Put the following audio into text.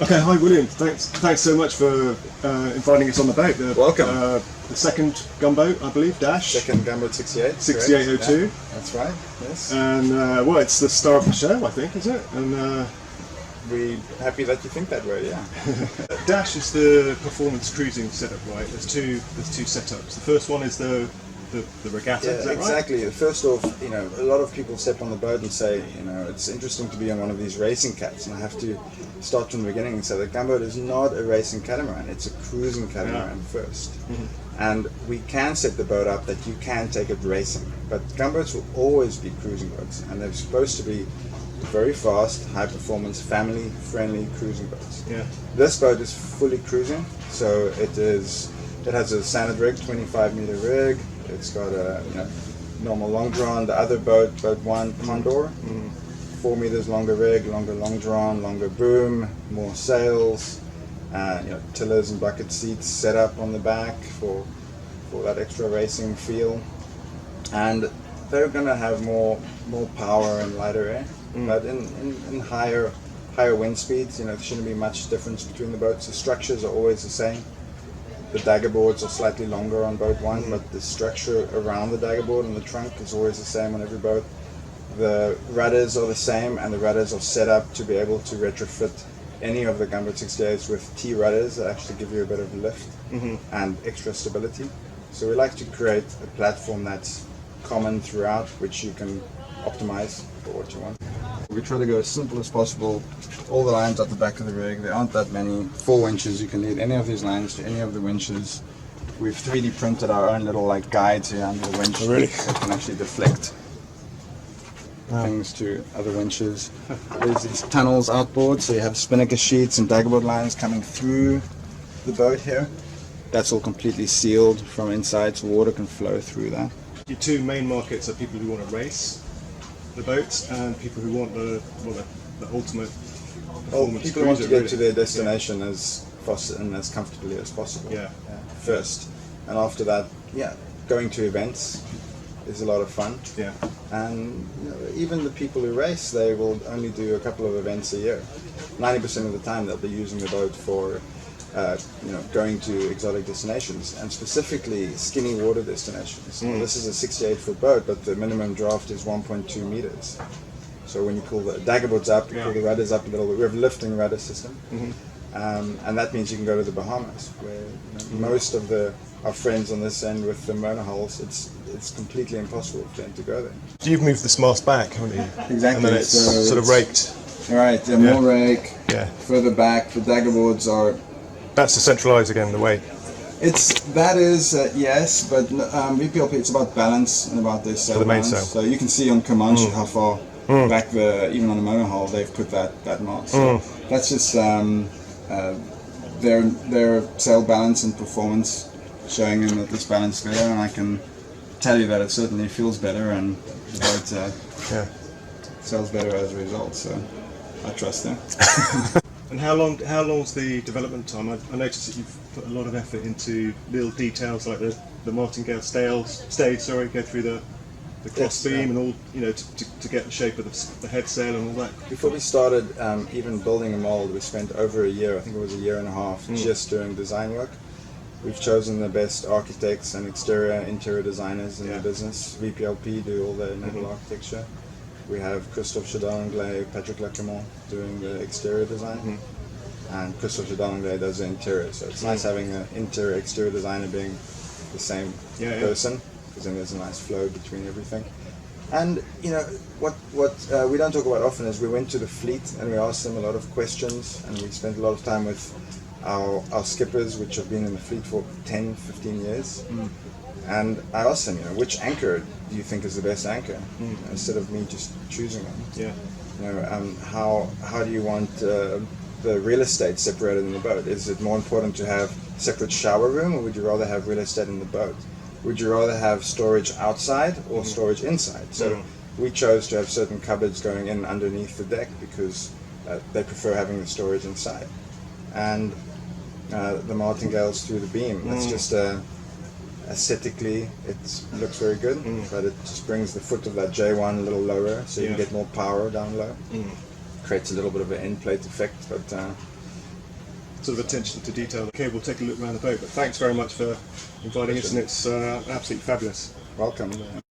Okay, hi William. Thanks so much for inviting us on the boat. Welcome. The second gunboat, I believe, Dash. Second Gunboat 68. 6802. Yeah, that's right. Yes. And well, it's the star of the show, I think, is it? And we're happy that you think that way. Yeah. Dash is the performance cruising setup, right? There's two setups. The first one is the regatta. Yeah, is that exactly. right? First off, a lot of people step on the boat and say, it's interesting to be on one of these racing cats, and I have to start from the beginning and say that Gunboat is not a racing catamaran, it's a cruising catamaran first. Mm-hmm. And we can set the boat up that you can take it racing, but gunboats will always be cruising boats, and they're supposed to be very fast, high performance, family friendly cruising boats. Yeah. This boat is fully cruising, so it has a standard rig, 25-meter rig. It's got a normal long drawn. The other boat 1, Condor, 4 meters longer rig, longer long drawn, longer boom, more sails, tillers and bucket seats set up on the back for that extra racing feel. And they're going to have more power and lighter air, but in higher wind speeds. There shouldn't be much difference between the boats. The structures are always the same. The dagger boards are slightly longer on boat 1, but the structure around the dagger board and the trunk is always the same on every boat. The rudders are the same, and the rudders are set up to be able to retrofit any of the Gunboat 68s with T rudders that actually give you a bit of lift and extra stability. So we like to create a platform that's common throughout, which you can optimize for what you want. We try to go as simple as possible. All the lines at the back of the rig, there aren't that many. 4 winches, you can lead any of these lines to any of the winches. We've 3D printed our own little guides here under the winch. Oh, really? That can actually deflect things to other winches. There's these tunnels outboard, so you have spinnaker sheets and daggerboard lines coming through the boat here. That's all completely sealed from inside, so water can flow through that. Your two main markets are people who want to race the boats and people who want the ultimate performance. People want to get to their destination as fast and as comfortably as possible. First, and after that, going to events is a lot of fun. Yeah. And even the people who race, they will only do a couple of events a year. 90% of the time, they'll be using the boat for going to exotic destinations, and specifically skinny water destinations. This is a 68-foot boat, but the minimum draft is 1.2 meters. So when you pull the dagger boards up, you pull the rudders up a little bit. We have a lifting rudder system, and that means you can go to the Bahamas, where most of our friends on this end with the monohulls, it's completely impossible for them to go there. So you've moved this mast back, haven't you? Exactly. And then it's sort of raked. Right, more rake. Yeah. Further back, the dagger boards are. That's to centralise again the weight. Yes, but VPLP, it's about balance and about their sail the main balance. sail. So you can see on Comanche how far back even on the monohull they've put that mast. So that's just their sail balance and performance, showing them that this balance is there, and I can tell you that it certainly feels better and the boat sails better as a result. So I trust them. And how long's the development time? I noticed that you've put a lot of effort into little details like the martingale stage, go through the cross beam and all, to get the shape of the head sail and all that. Before we started even building a mold, we spent over a year, I think it was a year and a half, just doing design work. We've chosen the best architects and interior designers in the business. VPLP do all the naval architecture. We have Christophe Chedalonglais, Patrick Lacamont doing the exterior design, and Christophe Chedalonglais does the interior. So it's nice having an exterior designer being the same person, because then there's a nice flow between everything. And what we don't talk about often is we went to the fleet and we asked them a lot of questions, and we spent a lot of time with our skippers, which have been in the fleet for 10, 15 years. And I asked them, which anchor do you think is the best anchor? Instead of me just choosing one. How do you want the real estate separated in the boat? Is it more important to have separate shower room, or would you rather have real estate in the boat? Would you rather have storage outside or storage inside? So we chose to have certain cupboards going in underneath the deck because they prefer having the storage inside. And the martingales through the beam. It's just aesthetically, it looks very good, but it just brings the foot of that J1 a little lower, so you can get more power down low. Creates a little bit of an end plate effect, but sort of attention to detail. Okay, we'll take a look around the boat. But thanks very much for inviting us, and it's absolutely fabulous. Welcome.